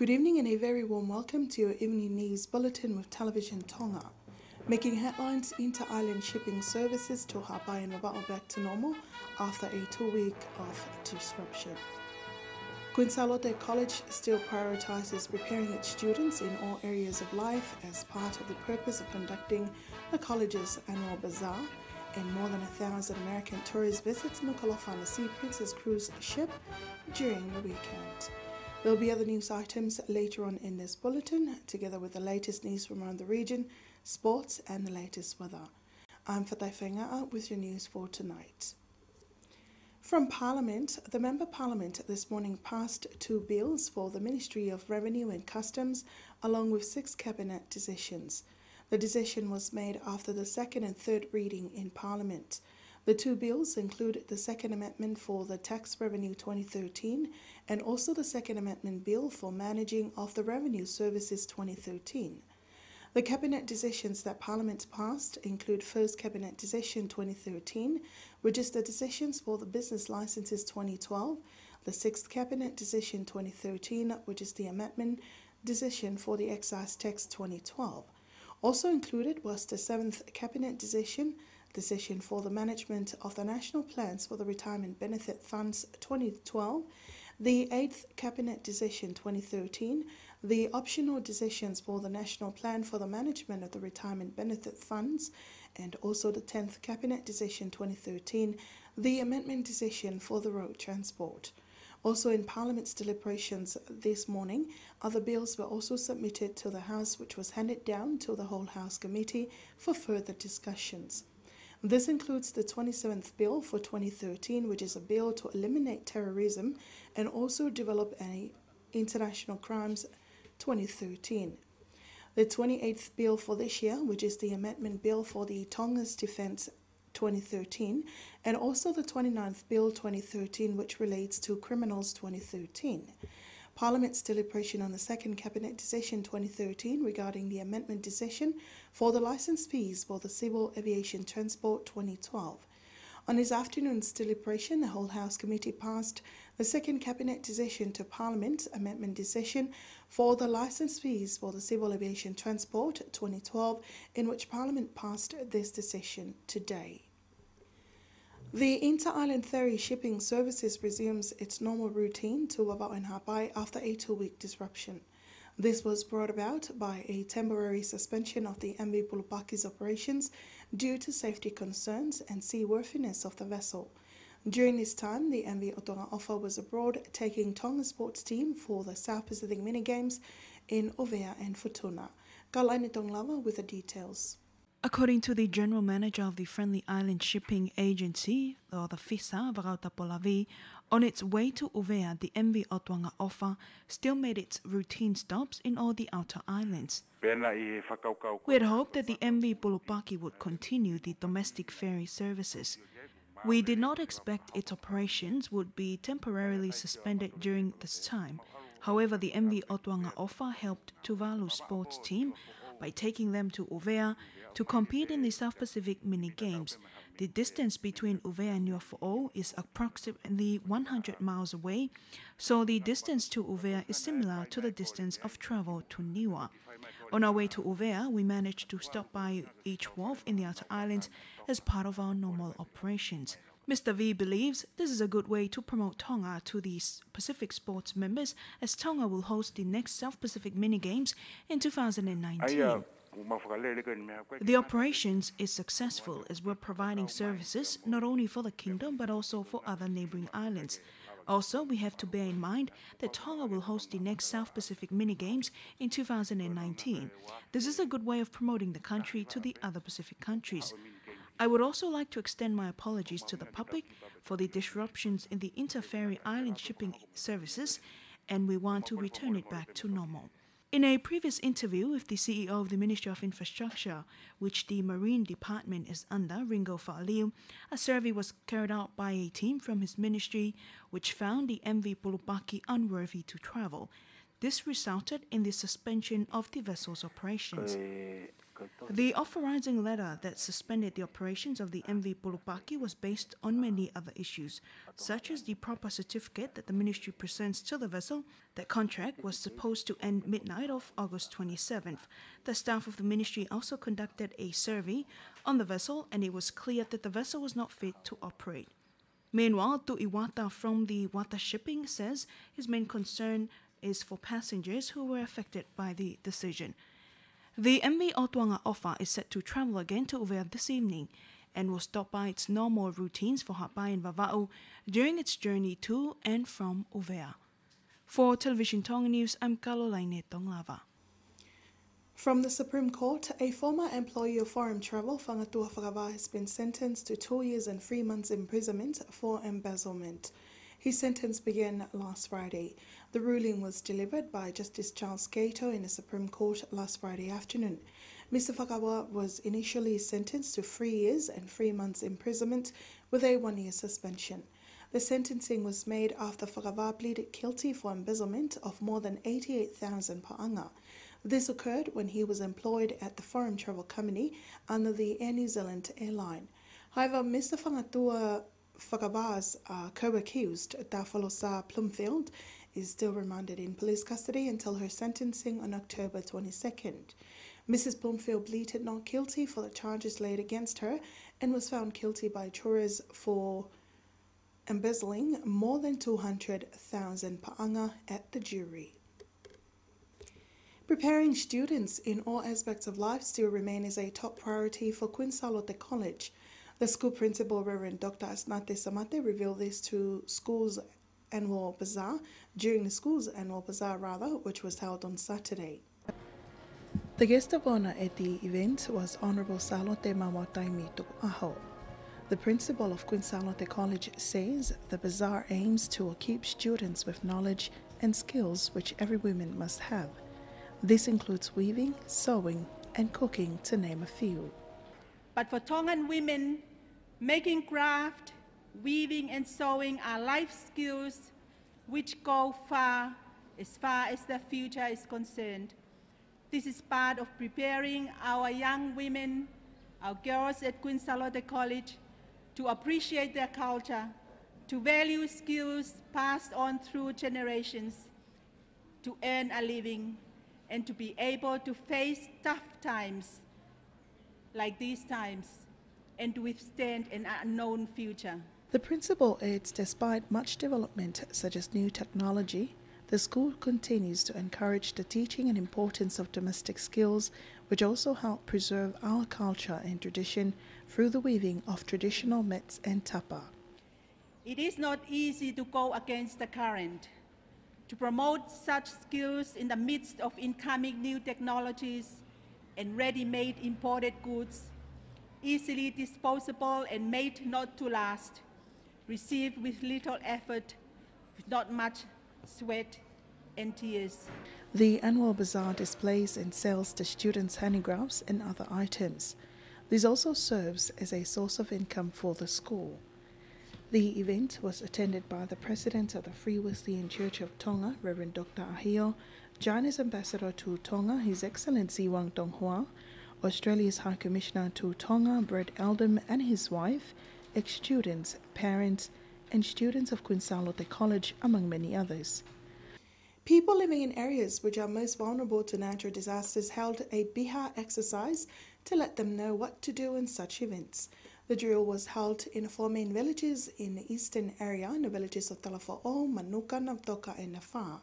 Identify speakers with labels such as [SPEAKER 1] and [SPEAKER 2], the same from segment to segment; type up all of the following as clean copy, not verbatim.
[SPEAKER 1] Good evening and a very warm welcome to your evening news bulletin with Television Tonga. Making headlines, inter-island shipping services to Hawaii and Ravao back to normal after a 2-week of disruption. Queensalote College still prioritizes preparing its students in all areas of life as part of the purpose of conducting the college's annual Bazaar, and more than 1,000 American tourists visit Nuku'alofa on the Sea Princess cruise ship during the weekend. There will be other news items later on in this bulletin, together with the latest news from around the region, sports and the latest weather. I'm Fatai Whainga'a with your news for tonight. From Parliament, the Member Parliament this morning passed 2 bills for the Ministry of Revenue and Customs, along with 6 cabinet decisions. The decision was made after the second and third reading in Parliament. The 2 bills include the Second Amendment for the Tax Revenue 2013 and also the Second Amendment Bill for Managing of the Revenue Services 2013. The Cabinet decisions that Parliament passed include First Cabinet Decision 2013, Register Decisions for the Business Licenses 2012, the Sixth Cabinet Decision 2013, which is the Amendment Decision for the Excise Tax 2012. Also included was the 7th Cabinet Decision for the Management of the National Plans for the Retirement Benefit Funds 2012, the 8th Cabinet Decision 2013, the Optional Decisions for the National Plan for the Management of the Retirement Benefit Funds, and also the 10th Cabinet Decision 2013, the Amendment Decision for the Road Transport. Also in Parliament's deliberations this morning, other bills were also submitted to the House, which was handed down to the Whole House Committee for further discussions. This includes the 27th Bill for 2013, which is a bill to eliminate terrorism and also develop an international crimes 2013. The 28th Bill for this year, which is the Amendment Bill for the Tonga's Defence 2013, and also the 29th Bill 2013, which relates to criminals 2013. Parliament's deliberation on the Second Cabinet Decision 2013 regarding the amendment decision for the licence fees for the Civil Aviation Transport 2012. On this afternoon's deliberation, the Whole House Committee passed the Second Cabinet Decision to Parliament Amendment Decision for the licence fees for the Civil Aviation Transport 2012, in which Parliament passed this decision today. The inter-island ferry shipping services resumes its normal routine to Wavao and Hawaii after a 2-week disruption. This was brought about by a temporary suspension of the MV Pulupaki's operations due to safety concerns and seaworthiness of the vessel. During this time, the MV Otonga Ofa was abroad taking Tonga sports team for the South Pacific Mini-Games in Ovea and Futuna. Kalaini Tonglava with the details.
[SPEAKER 2] According to the General Manager of the Friendly Island Shipping Agency, or the FISA, Varautapolavi, on its way to Ovea, the MV Otonga Ofa still made its routine stops in all the outer islands. We had hoped that the MV Pulupaki would continue the domestic ferry services. We did not expect its operations would be temporarily suspended during this time. However, the MV Otonga Ofa helped Tuvalu sports team by taking them to Ovea to compete in the South Pacific Mini-Games. The distance between Ovea and Nuafo'o is approximately 100 miles away, so the distance to Ovea is similar to the distance of travel to Niua. On our way to Ovea, we managed to stop by each wharf in the outer islands as part of our normal operations. Mr. V believes this is a good way to promote Tonga to the Pacific sports members, as Tonga will host the next South Pacific Mini-Games in 2019. The operations is successful as we're providing services not only for the kingdom but also for other neighboring islands. Also, we have to bear in mind that Tonga will host the next South Pacific Mini-Games in 2019. This is a good way of promoting the country to the other Pacific countries. I would also like to extend my apologies to the public for the disruptions in the inter-ferry island shipping services, and we want to return it back to normal. In a previous interview with the CEO of the Ministry of Infrastructure, which the Marine Department is under, Ringo Fa'aliu, a survey was carried out by a team from his ministry which found the MV Pulupaki unworthy to travel. This resulted in the suspension of the vessel's operations. The authorizing letter that suspended the operations of the MV Pulupaki was based on many other issues, such as the proper certificate that the ministry presents to the vessel. That contract was supposed to end midnight of August 27th. The staff of the ministry also conducted a survey on the vessel, and it was clear that the vessel was not fit to operate. Meanwhile, Tu'iwata from the Wata Shipping says his main concern is for passengers who were affected by the decision. The MV Otwanga Ofa is set to travel again to Uvea this evening and will stop by its normal routines for Hapai and Vava'u during its journey to and from Uvea. For Television Tonga News, I'm Kalolaine Tonglava.
[SPEAKER 1] From the Supreme Court, a former employee of foreign travel, Whangatua Whakawā, has been sentenced to 2 years and 3 months imprisonment for embezzlement. His sentence began last Friday. The ruling was delivered by Justice Charles Cato in the Supreme Court last Friday afternoon. Mr. Whakawā was initially sentenced to 3 years and 3 months imprisonment with a 1-year suspension. The sentencing was made after Whakawā pleaded guilty for embezzlement of more than 88,000 pa'anga. This occurred when he was employed at the foreign travel company under the Air New Zealand airline. However, Mr. Whangatua Whakawā's co-accused, Tafalosa Plumfield, is still remanded in police custody until her sentencing on October 22nd. Mrs. Plumfield pleaded not guilty for the charges laid against her and was found guilty by jurors for embezzling more than 200,000 pa'anga at the jury. Preparing students in all aspects of life still remain as a top priority for Queen Charlotte College. The school principal, Reverend Dr. Asnate Samate, revealed this to school's annual bazaar, which was held on Saturday. The guest of honor at the event was Honorable Charlotte Mawataimi Tu'aho. The principal of Queen Charlotte College says the bazaar aims to equip students with knowledge and skills which every woman must have. This includes weaving, sewing, and cooking, to name a few.
[SPEAKER 3] But for Tongan women, making craft, weaving and sewing are life skills which go far as the future is concerned. This is part of preparing our young women, our girls at Queen Charlotte College, to appreciate their culture, to value skills passed on through generations, to earn a living, and to be able to face tough times like these times and to withstand an unknown future.
[SPEAKER 1] The principal adds, despite much development such as new technology, the school continues to encourage the teaching and importance of domestic skills, which also help preserve our culture and tradition through the weaving of traditional mats and tapa.
[SPEAKER 3] It is not easy to go against the current, to promote such skills in the midst of incoming new technologies and ready-made imported goods, easily disposable and made not to last, received with little effort, with not much sweat and tears.
[SPEAKER 1] The annual bazaar displays and sells the students' handicrafts and other items. This also serves as a source of income for the school. The event was attended by the President of the Free Wesleyan Church of Tonga, Reverend Dr. Ahio, China's Ambassador to Tonga, His Excellency Wang Donghua, Australia's High Commissioner to Tonga, Brett Eldam, and his wife, ex-students, parents, and students of Queen Charlotte College, among many others. People living in areas which are most vulnerable to natural disasters held a biha exercise to let them know what to do in such events. The drill was held in 4 main villages in the eastern area, in the villages of Talafo'o, Manuka, Navtoka, and Nafa.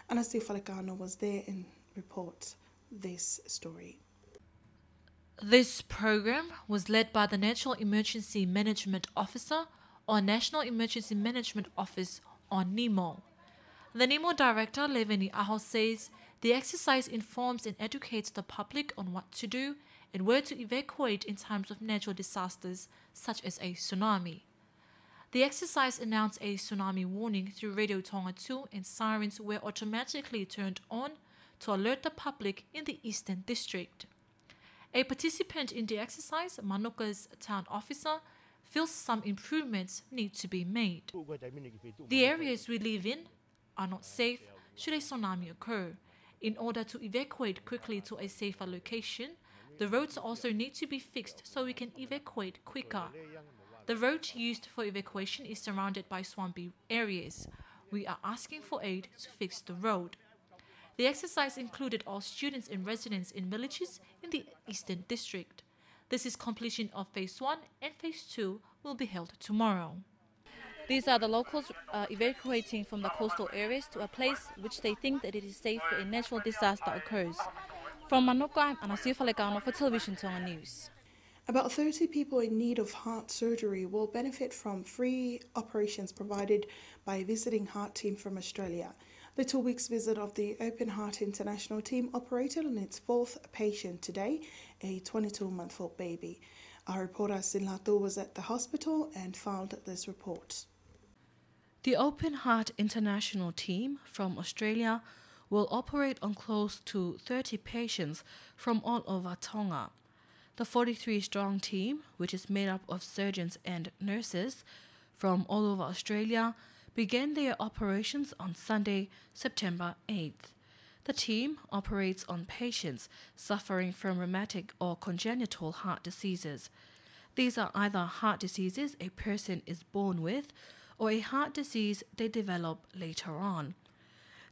[SPEAKER 1] Anasti Falekano was there and reports this story.
[SPEAKER 4] This program was led by the National Emergency Management Officer or National Emergency Management Office or NEMO. The NEMO Director, Leveni Aho, says the exercise informs and educates the public on what to do and where to evacuate in times of natural disasters such as a tsunami. The exercise announced a tsunami warning through Radio Tonga 2 and sirens were automatically turned on to alert the public in the Eastern District. A participant in the exercise, Manuka's town officer, feels some improvements need to be made. The areas we live in are not safe should a tsunami occur. In order to evacuate quickly to a safer location, The roads also need to be fixed so we can evacuate quicker. The road used for evacuation is surrounded by swampy areas. We are asking for aid to fix the road. The exercise included all students and residents in villages in the Eastern District. This is completion of Phase 1 and Phase 2 will be held tomorrow. These are the locals evacuating from the coastal areas to a place which they think that it is safe where a natural disaster occurs. From Manuka, I'm Anasir Falekano for Television Tonga News.
[SPEAKER 1] About 30 people in need of heart surgery will benefit from free operations provided by a visiting heart team from Australia. The 2 weeks visit of the Open Heart International team operated on its fourth patient today, a 22-month-old baby. Our reporter Sinlatu was at the hospital and filed this report.
[SPEAKER 5] The Open Heart International team from Australia will operate on close to 30 patients from all over Tonga. The 43-strong team, which is made up of surgeons and nurses from all over Australia, began their operations on Sunday, September 8th. The team operates on patients suffering from rheumatic or congenital heart diseases. These are either heart diseases a person is born with or a heart disease they develop later on.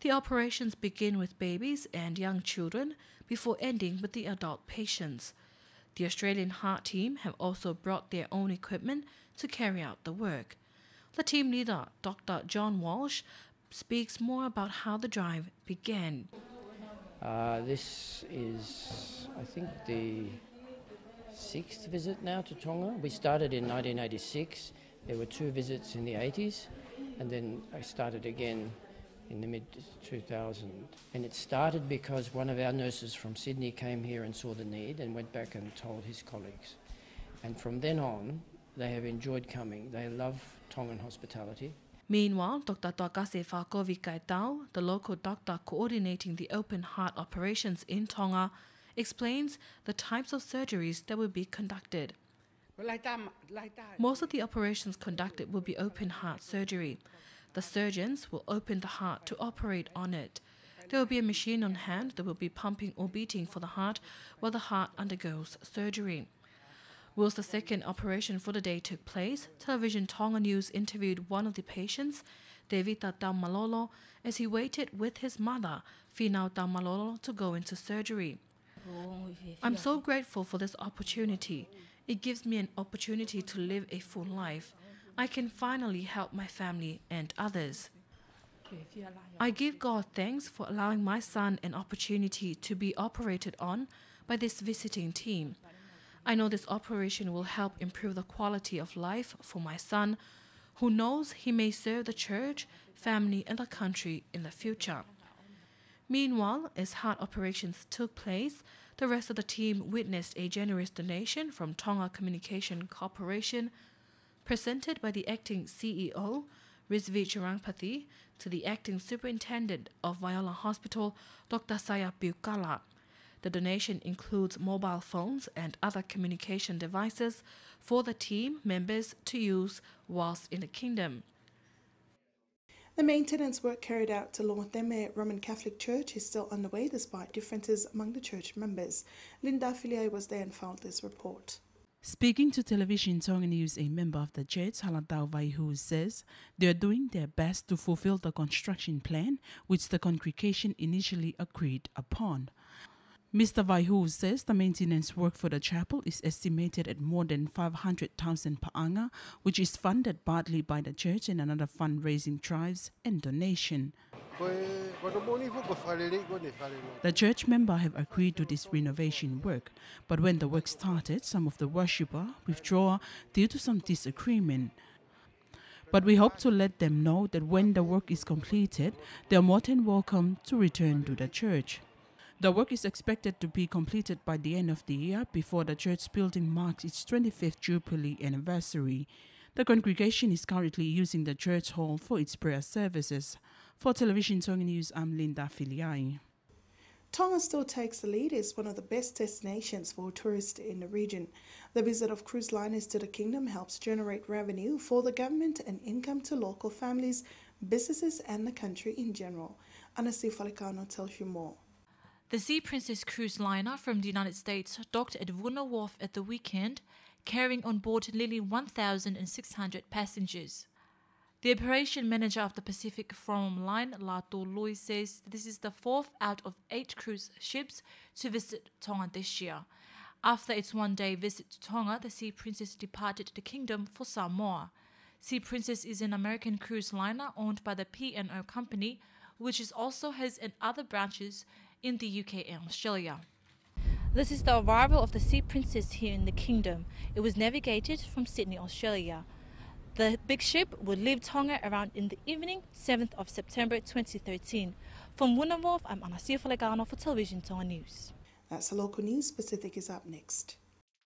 [SPEAKER 5] The operations begin with babies and young children before ending with the adult patients. The Australian Heart team have also brought their own equipment to carry out the work. The team leader, Dr. John Walsh, speaks more about how the drive began.
[SPEAKER 6] This is, I think, the 6th visit now to Tonga. We started in 1986. There were 2 visits in the 80s, and then I started again in the mid-2000s. And it started because one of our nurses from Sydney came here and saw the need and went back and told his colleagues. And from then on, they have enjoyed coming. They love Tongan hospitality.
[SPEAKER 5] Meanwhile, Dr. Toakase Whakovi-Kaitau, the local doctor coordinating the open heart operations in Tonga, explains the types of surgeries that will be conducted. Most of the operations conducted will be open heart surgery. The surgeons will open the heart to operate on it. There will be a machine on hand that will be pumping or beating for the heart while the heart undergoes surgery. Whilst the second operation for the day took place, Television Tonga News interviewed one of the patients, Devita Taumalolo, as he waited with his mother, Finau Taumalolo, to go into surgery. I'm so grateful for this opportunity. It gives me an opportunity to live a full life. I can finally help my family and others. I give God thanks for allowing my son an opportunity to be operated on by this visiting team. I know this operation will help improve the quality of life for my son, who knows he may serve the church, family, and the country in the future. Meanwhile, as heart operations took place, the rest of the team witnessed a generous donation from Tonga Communication Corporation, presented by the acting CEO, Rizvi Chirangpathi, to the acting superintendent of Viola Hospital, Dr. Saya Piukala. The donation includes mobile phones and other communication devices for the team members to use whilst in the kingdom.
[SPEAKER 1] The maintenance work carried out to Longteme Roman Catholic Church is still underway despite differences among the church members. Linda Filiai was there and filed this report.
[SPEAKER 7] Speaking to Television Tonga News, a member of the church, Halatau Vaihu, says they are doing their best to fulfill the construction plan which the congregation initially agreed upon. Mr. Vaihu says the maintenance work for the chapel is estimated at more than 500,000 per anga, which is funded partly by the church and another fundraising drives and donation. The church member have agreed to this renovation work, but when the work started, some of the worshipper withdraw due to some disagreement. But we hope to let them know that when the work is completed, they are more than welcome to return to the church. The work is expected to be completed by the end of the year before the church building marks its 25th Jubilee anniversary. The congregation is currently using the church hall for its prayer services. For Television Tonga News, I'm Linda Filiai.
[SPEAKER 1] Tonga still takes the lead as one of the best destinations for tourists in the region. The visit of cruise liners to the kingdom helps generate revenue for the government and income to local families, businesses and the country in general. Anasi Falekano tells you more.
[SPEAKER 4] The Sea Princess cruise liner from the United States docked at Vuna Wharf at the weekend, carrying on board nearly 1,600 passengers. The operation manager of the Pacific Forum Line, Lato Loy, says this is the 4th out of 8 cruise ships to visit Tonga this year. After its one-day visit to Tonga, the Sea Princess departed the kingdom for Samoa. Sea Princess is an American cruise liner owned by the P&O Company, which also has other branches in the UK and Australia. This is the arrival of the Sea Princess here in the kingdom. It was navigated from Sydney, Australia. The big ship will leave Tonga around in the evening, 7th of September 2013. From Vuna Wharf, I'm Anasia Falegano for Television Tonga News.
[SPEAKER 1] That's the local news. Pacific is up next.